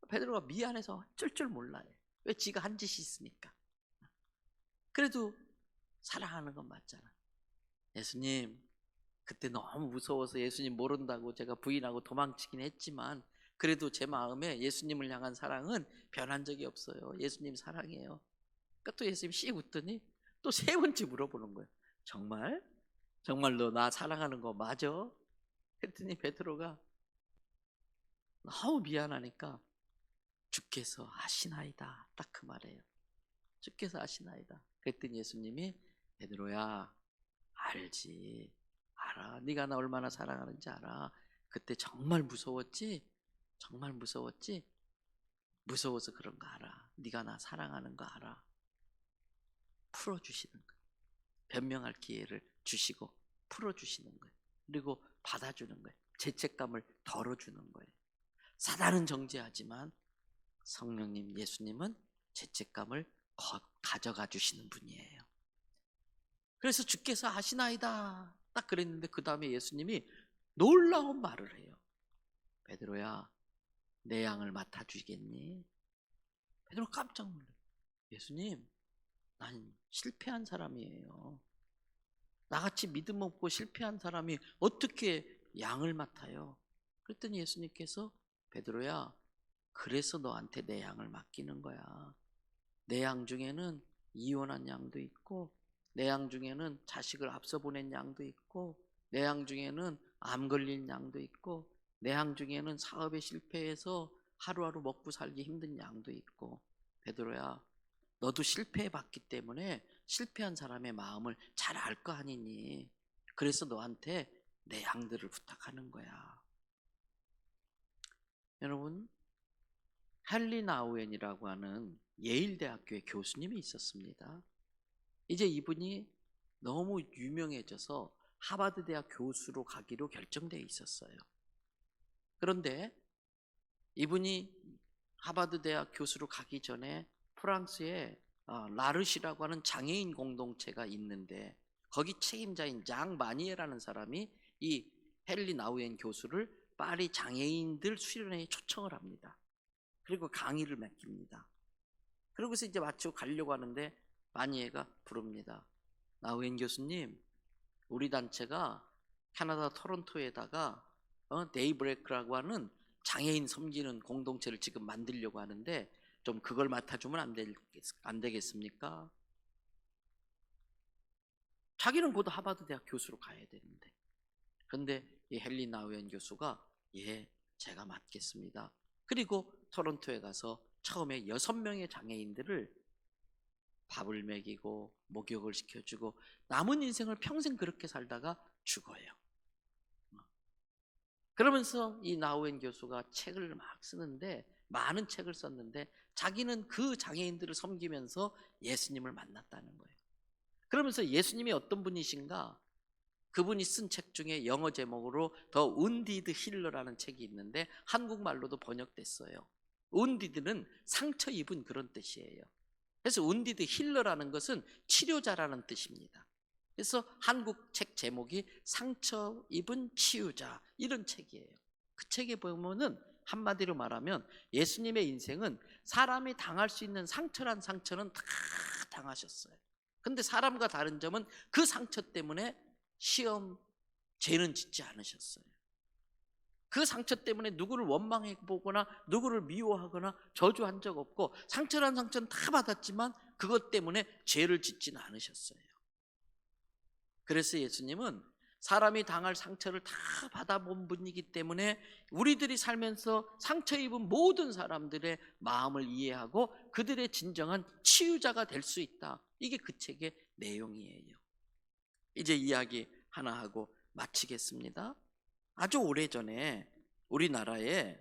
베드로가 미안해서 어쩔 줄 몰라요. 왜? 지가 한 짓이 있으니까. 그래도 사랑하는 건 맞잖아. 예수님, 그때 너무 무서워서 예수님 모른다고 제가 부인하고 도망치긴 했지만 그래도 제 마음에 예수님을 향한 사랑은 변한 적이 없어요. 예수님 사랑해요. 그러니까 또 예수님이 씩 웃더니 또 세 번째 물어보는 거예요. 정말? 정말 너 나 사랑하는 거 맞아? 그랬더니 베드로가 너무 미안하니까 주께서 아시나이다. 딱 그 말이에요. 주께서 아시나이다. 그랬더니 예수님이 베드로야, 알지. 알아. 네가 나 얼마나 사랑하는지 알아. 그때 정말 무서웠지? 정말 무서웠지? 무서워서 그런 거 알아. 네가 나 사랑하는 거 알아. 풀어주시는 거예요. 변명할 기회를 주시고 풀어주시는 거예요. 그리고 받아주는 거예요. 죄책감을 덜어주는 거예요. 사단은 정죄하지만 성령님, 예수님은 죄책감을 가져가 주시는 분이에요. 그래서 주께서 아시나이다. 딱 그랬는데 그 다음에 예수님이 놀라운 말을 해요. 베드로야, 내 양을 맡아주겠니? 베드로 깜짝 놀라요. 예수님, 난 실패한 사람이에요. 나같이 믿음 없고 실패한 사람이 어떻게 양을 맡아요? 그랬더니 예수님께서 베드로야, 그래서 너한테 내 양을 맡기는 거야. 내 양 중에는 이혼한 양도 있고, 내 양 중에는 자식을 앞서 보낸 양도 있고, 내 양 중에는 암 걸린 양도 있고, 내 양 중에는 사업에 실패해서 하루하루 먹고 살기 힘든 양도 있고, 베드로야, 너도 실패해 봤기 때문에 실패한 사람의 마음을 잘 알 거 아니니. 그래서 너한테 내 양들을 부탁하는 거야. 여러분, 할리 나우엔이라고 하는 예일대학교의 교수님이 있었습니다. 이제 이분이 너무 유명해져서 하버드 대학 교수로 가기로 결정되어 있었어요. 그런데 이분이 하버드 대학 교수로 가기 전에 프랑스에 라르시라고 하는 장애인 공동체가 있는데 거기 책임자인 장 마니에라는 사람이 이 헨리 나우엔 교수를 파리 장애인들 수련회에 초청을 합니다. 그리고 강의를 맡깁니다. 그러고서 이제 마치고 가려고 하는데 마니에가 부릅니다. 나우엔 교수님, 우리 단체가 캐나다 토론토에다가 데이브레이크라고 하는 장애인 섬기는 공동체를 지금 만들려고 하는데 좀 그걸 맡아주면 안 되겠습니까? 자기는 곧 하버드 대학 교수로 가야 되는데. 그런데 이 헨리 나우엔 교수가 예, 제가 맡겠습니다. 그리고 토론토에 가서 처음에 6명의 장애인들을 밥을 먹이고 목욕을 시켜주고 남은 인생을 평생 그렇게 살다가 죽어요. 그러면서 이 나우엔 교수가 책을 막 쓰는데 많은 책을 썼는데 자기는 그 장애인들을 섬기면서 예수님을 만났다는 거예요. 그러면서 예수님이 어떤 분이신가? 그분이 쓴 책 중에 영어 제목으로 더 운디드 힐러라는 책이 있는데 한국말로도 번역됐어요. 운디드는 상처 입은 그런 뜻이에요. 그래서 운디드 힐러라는 것은 치료자라는 뜻입니다. 그래서 한국 책 제목이 상처 입은 치유자 이런 책이에요. 그 책에 보면은 한마디로 말하면 예수님의 인생은 사람이 당할 수 있는 상처란 상처는 다 당하셨어요. 근데 사람과 다른 점은 그 상처 때문에 시험, 죄는 짓지 않으셨어요. 그 상처 때문에 누구를 원망해 보거나 누구를 미워하거나 저주한 적 없고 상처란 상처는 다 받았지만 그것 때문에 죄를 짓지는 않으셨어요. 그래서 예수님은 사람이 당할 상처를 다 받아본 분이기 때문에 우리들이 살면서 상처 입은 모든 사람들의 마음을 이해하고 그들의 진정한 치유자가 될 수 있다. 이게 그 책의 내용이에요. 이제 이야기 하나 하고 마치겠습니다. 아주 오래전에 우리나라에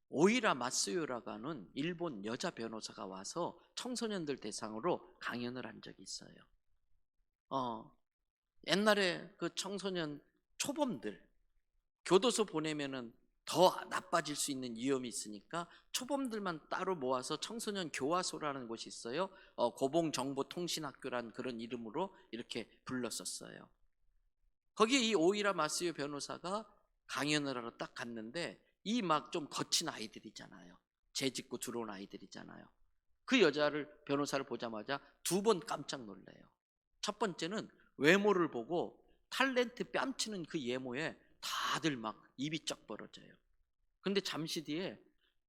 오이라 마쓰요라고 하는 일본 여자 변호사가 와서 청소년들 대상으로 강연을 한 적이 있어요. 옛날에 그 청소년 초범들 교도소 보내면은 더 나빠질 수 있는 위험이 있으니까 초범들만 따로 모아서 청소년 교화소라는 곳이 있어요. 고봉정보통신학교라는 그런 이름으로 이렇게 불렀었어요. 거기에 이 오이라 마쓰요 변호사가 강연을 하러 딱 갔는데 이 막 좀 거친 아이들이잖아요. 죄짓고 들어온 아이들이잖아요. 그 여자를 변호사를 보자마자 2번 깜짝 놀래요. 첫 번째는 외모를 보고 탤런트 뺨치는 그 외모에 다들 막 입이 쩍 벌어져요. 근데 잠시 뒤에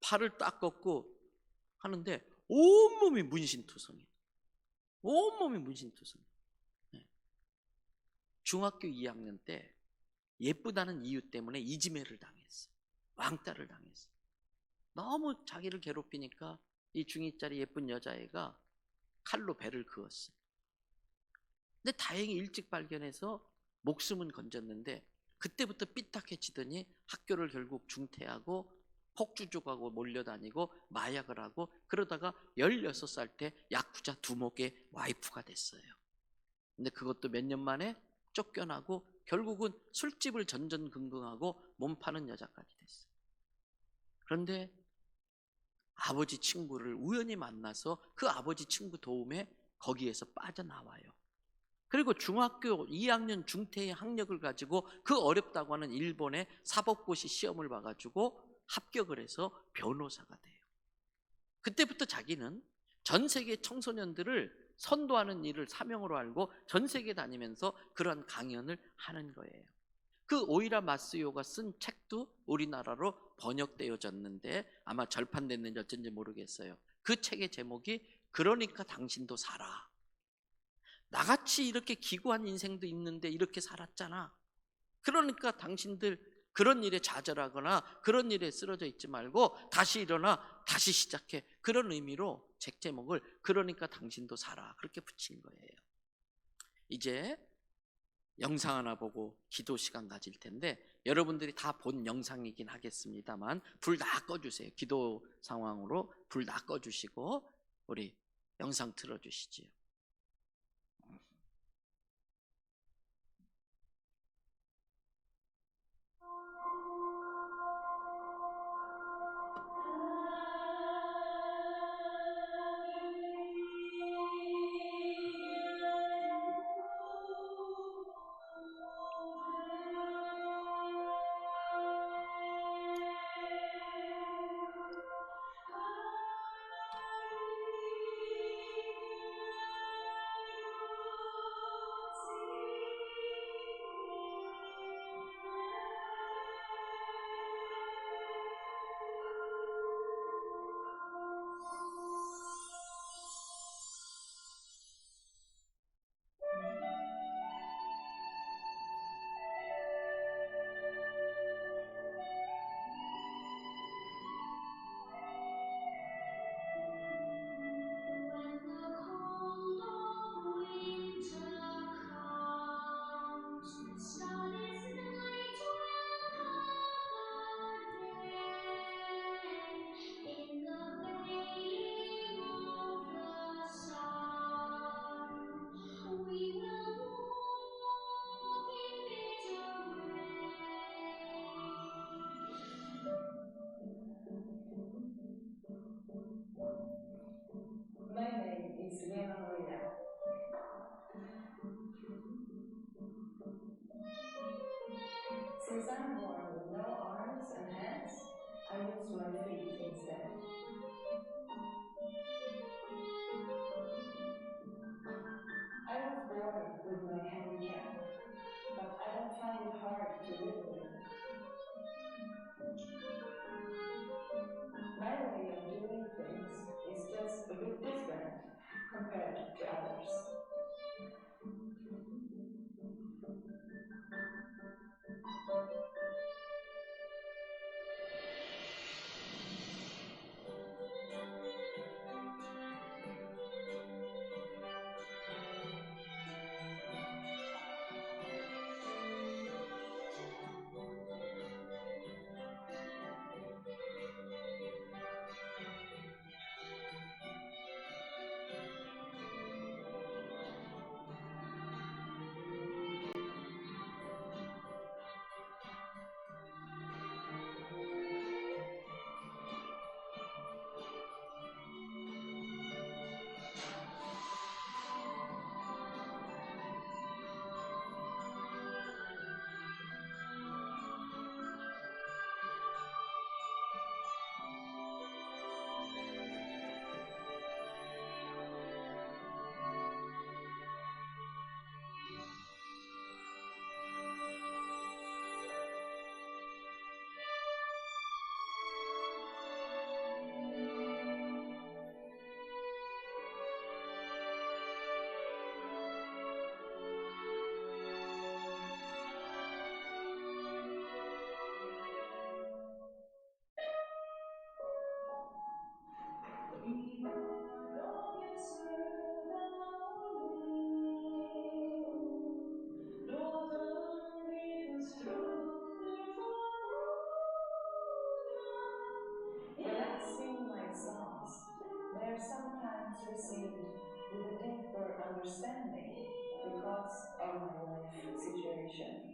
팔을 딱 걷고 하는데 온몸이 문신투성이에요. 온몸이 문신투성이에요. 중학교 2학년 때 예쁘다는 이유 때문에 이지매를 당했어요. 왕따를 당했어요. 너무 자기를 괴롭히니까 이 중2짜리 예쁜 여자애가 칼로 배를 그었어요. 근데 다행히 일찍 발견해서 목숨은 건졌는데 그때부터 삐딱해지더니 학교를 결국 중퇴하고 폭주족하고 몰려다니고 마약을 하고 그러다가 16살 때 야쿠자 두목의 와이프가 됐어요. 근데 그것도 몇 년 만에 쫓겨나고 결국은 술집을 전전긍긍하고 몸 파는 여자까지 됐어요. 그런데 아버지 친구를 우연히 만나서 그 아버지 친구 도움에 거기에서 빠져나와요. 그리고 중학교 2학년 중퇴의 학력을 가지고 그 어렵다고 하는 일본의 사법고시 시험을 봐가지고 합격을 해서 변호사가 돼요. 그때부터 자기는 전 세계 청소년들을 선도하는 일을 사명으로 알고 전 세계 다니면서 그런 강연을 하는 거예요. 그 오이라 마스요가 쓴 책도 우리나라로 번역되어졌는데 아마 절판됐는지 어쩐지 모르겠어요. 그 책의 제목이 그러니까 당신도 살아. 나같이 이렇게 기구한 인생도 있는데 이렇게 살았잖아. 그러니까 당신들 그런 일에 좌절하거나 그런 일에 쓰러져 있지 말고 다시 일어나 다시 시작해. 그런 의미로 책 제목을 그러니까 당신도 살아 그렇게 붙인 거예요. 이제 영상 하나 보고 기도 시간 가질 텐데 여러분들이 다 본 영상이긴 하겠습니다만 불 다 꺼주세요. 기도 상황으로 불 다 꺼주시고 우리 영상 틀어주시지요. When the cold of winter comes, starless night will come again. In the veiling of the sun, we will walk in bitter rain. My name is Lena Maria. Since I'm born with no arms and hands, I use my feet instead. I was born with my handicap, but I don't find it hard to live with it. My way of doing things is just a bit different compared to others. thoughts on my life situation.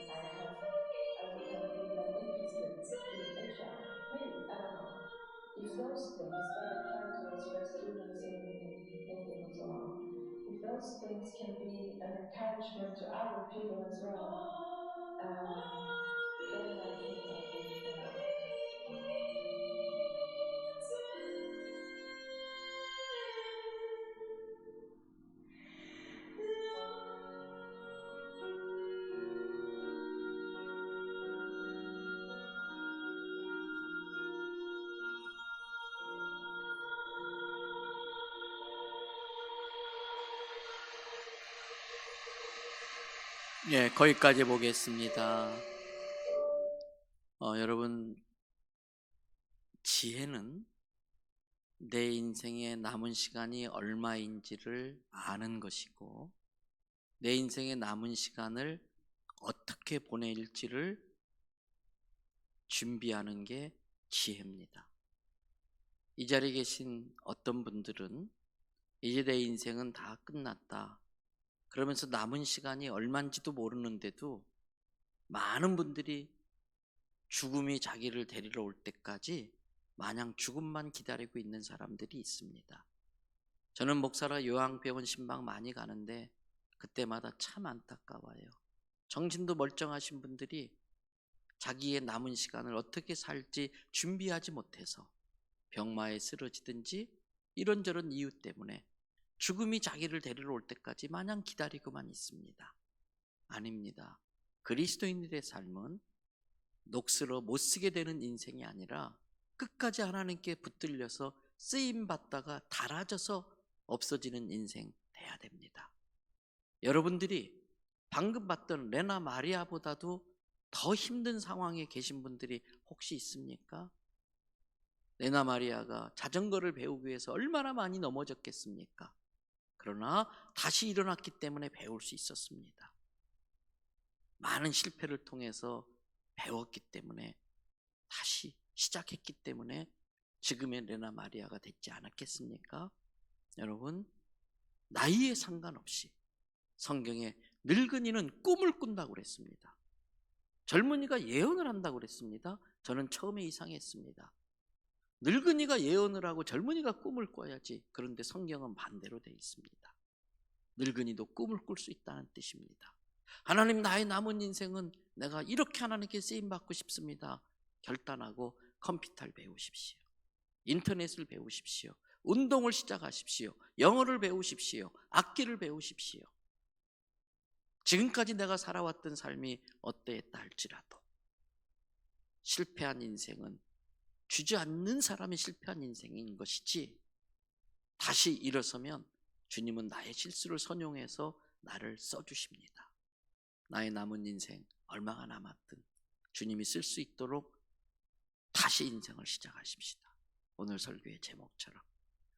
I don't think that I would have been that interested in Asia. Maybe, I don't know. If those things that I try to express students in painting and so on, if those things can be an encouragement to other people as well, then I think I'll be better. 예, 거기까지 보겠습니다. 여러분, 지혜는 내 인생의 남은 시간이 얼마인지를 아는 것이고, 내 인생의 남은 시간을 어떻게 보낼지를 준비하는 게 지혜입니다. 이 자리에 계신 어떤 분들은 이제 내 인생은 다 끝났다, 그러면서 남은 시간이 얼마인지도 모르는데도 많은 분들이 죽음이 자기를 데리러 올 때까지 마냥 죽음만 기다리고 있는 사람들이 있습니다. 저는 목사라 요양병원 신방 많이 가는데 그때마다 참 안타까워요. 정신도 멀쩡하신 분들이 자기의 남은 시간을 어떻게 살지 준비하지 못해서 병마에 쓰러지든지 이런저런 이유 때문에 죽음이 자기를 데리러 올 때까지 마냥 기다리고만 있습니다. 아닙니다. 그리스도인들의 삶은 녹슬어 못 쓰게 되는 인생이 아니라 끝까지 하나님께 붙들려서 쓰임받다가 닳아져서 없어지는 인생 돼야 됩니다. 여러분들이 방금 봤던 레나 마리아보다도 더 힘든 상황에 계신 분들이 혹시 있습니까? 레나 마리아가 자전거를 배우기 위해서 얼마나 많이 넘어졌겠습니까? 그러나 다시 일어났기 때문에 배울 수 있었습니다. 많은 실패를 통해서 배웠기 때문에, 다시 시작했기 때문에 지금의 레나 마리아가 됐지 않았겠습니까? 여러분, 나이에 상관없이 성경에 늙은이는 꿈을 꾼다고 그랬습니다. 젊은이가 예언을 한다고 그랬습니다. 저는 처음에 이상했습니다. 늙은이가 예언을 하고 젊은이가 꿈을 꿔야지. 그런데 성경은 반대로 되어 있습니다. 늙은이도 꿈을 꿀 수 있다는 뜻입니다. 하나님, 나의 남은 인생은 내가 이렇게 하나님께 쓰임받고 싶습니다. 결단하고 컴퓨터를 배우십시오. 인터넷을 배우십시오. 운동을 시작하십시오. 영어를 배우십시오. 악기를 배우십시오. 지금까지 내가 살아왔던 삶이 어떠했다 할지라도 실패한 인생은 주저앉는 사람이 실패한 인생인 것이지, 다시 일어서면 주님은 나의 실수를 선용해서 나를 써주십니다. 나의 남은 인생 얼마가 남았든 주님이 쓸 수 있도록 다시 인생을 시작하십시다. 오늘 설교의 제목처럼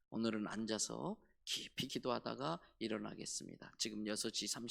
오늘은 앉아서 깊이 기도하다가 일어나겠습니다. 지금 6시